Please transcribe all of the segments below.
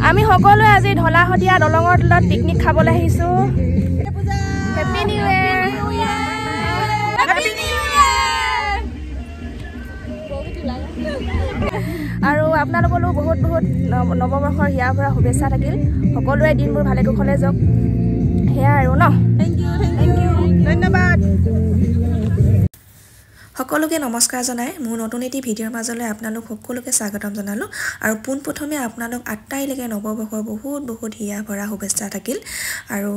আমি সকলোৱে আজি ঢলাশদিয়া দলঙৰ তলত পিকনিক খাবলৈ আহিছো। Happy new year. Happy new year. আৰু আপোনালোকলৈও বহুত বহুত নৱবৰ্ষৰ হিয়া ভৰা শুভেচ্ছা থাকিল। সকলোৱে দিনবোৰ ভালে কুশলে যাওক। সেয়া আৰু ন। থেংক ইউ ধন্যবাদ। সকলোকে নমস্কাৰ জনাই মোৰ নতুন এটি ভিডিঅ'ৰ মাজলৈ আপোনালোক সকলোকে স্বাগতম জনালোঁ। আৰু পোনপ্ৰথমে আপোনালোক আটাইলৈকে নৱবৰ্ষৰ বহুত বহুত হিয়া ভৰা শুভেচ্ছা থাকিল। আৰু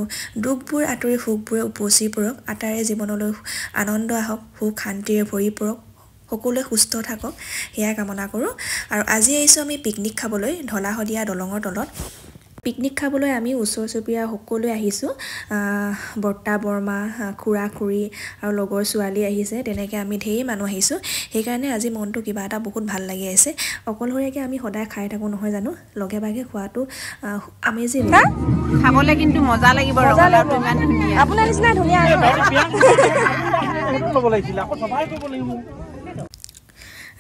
দুখবোৰ আঁতৰি সুখবোৰে উপচি পৰক। আটাইৰে জীৱনলৈ আনন্দ আহক, সুখ শান্তিৰে ভৰি পৰক, সকলোৱে সুস্থ থাকক, সেয়া কামনা কৰোঁ। আৰু আজি আহিছোঁ আমি পিকনিক খাবলৈ ঢলাশদিয়া দলঙৰ তলত। পিকনিক খাবলৈ আমি ওচৰ চুবুৰীয়া সকলোৱে আহিছোঁ। বৰ্তা বৰমা, খুৰা খুৰী আৰু লগৰ ছোৱালী আহিছে। তেনেকৈ আমি ঢেৰ মানুহ আহিছোঁ। সেইকাৰণে আজি মনটো কিবা এটা বহুত ভাল লাগি আছে। অকলশৰীয়াকৈ আমি সদায় খাই থাকোঁ নহয় জানো, লগে ভাগে খোৱাটো আমেজিং। খাবলৈ কিন্তু মজা লাগিব। ৰঙালাওটো ইমান ধুনীয়া। আপোনাৰ নিচিনা ধুনীয়া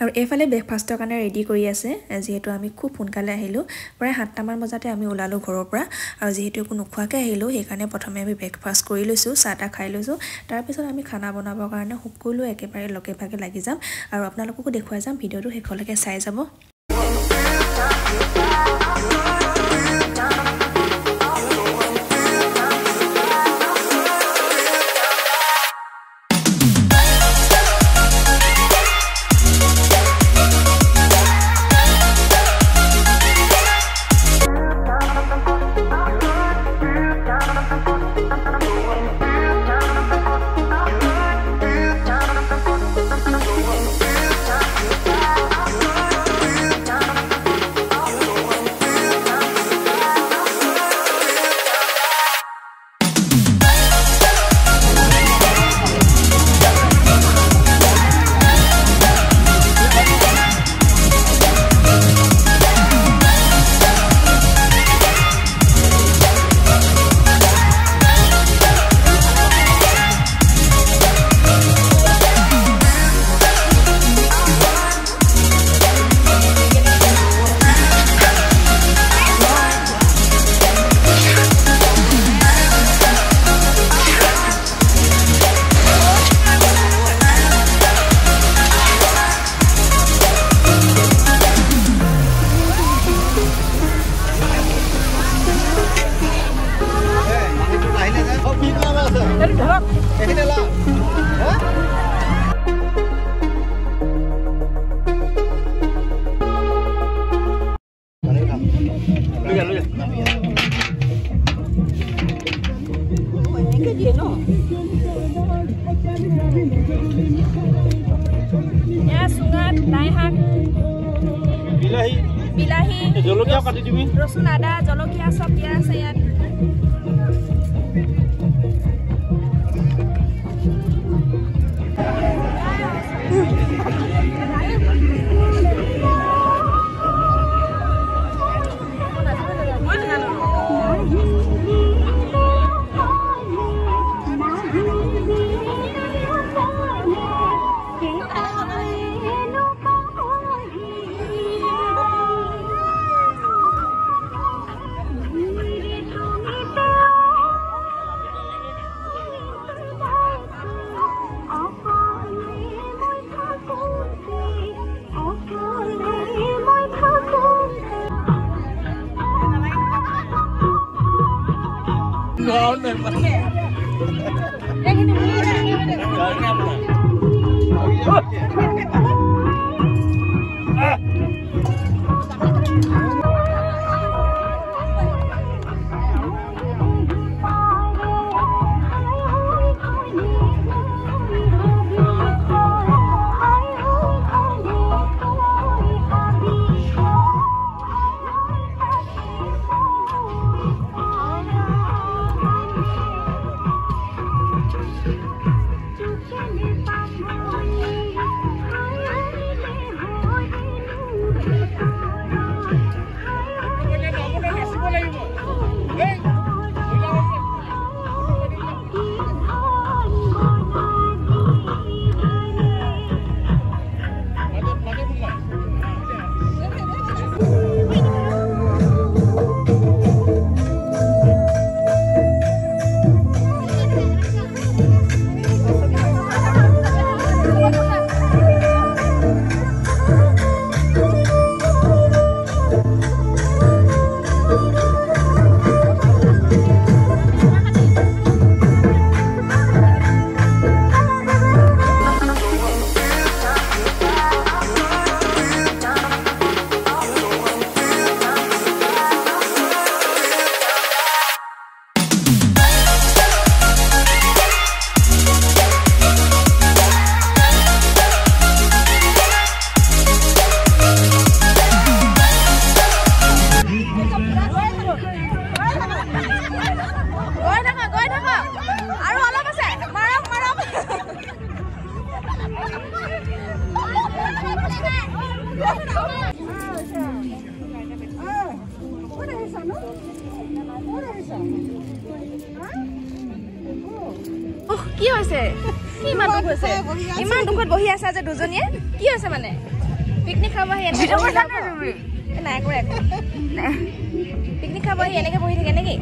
আৰু এইফালে ব্ৰেকফাষ্টৰ কাৰণে ৰেডি কৰি আছে। যিহেতু আমি খুব সোনকালে আহিলোঁ, প্ৰায় 7টামান বজাতে আমি ওলালোঁ ঘৰৰ পৰা। আৰু যিহেতু একো নোখোৱাকৈ আহিলোঁ, সেইকাৰণে প্ৰথমে আমি ব্ৰেকফাষ্ট কৰি লৈছোঁ, চাহ তাহ খাই লৈছোঁ। তাৰপিছত আমি খানা বনাবৰ কাৰণে সকলোৱে একেবাৰে লগে ভাগে লাগি যাম। আৰু আপোনালোককো দেখুৱাই যাম, ভিডিঅ'টো শেষলৈকে চাই যাব। বিলাহী, জলকীয়া কাটি দিবি, ৰসুন আদা জলকীয়া সব দিয়া আছে ইয়াত। কি হৈছে কি ইমান দুখ হৈছে ইমান দুখত বহি আছা যে দুজনীয়ে কি হৈছে মানে পিকনিক খাব আহি এনেকৈ নাই কৰে একো পিকনিক খাব আহি এনেকৈ বহি থাকে নেকি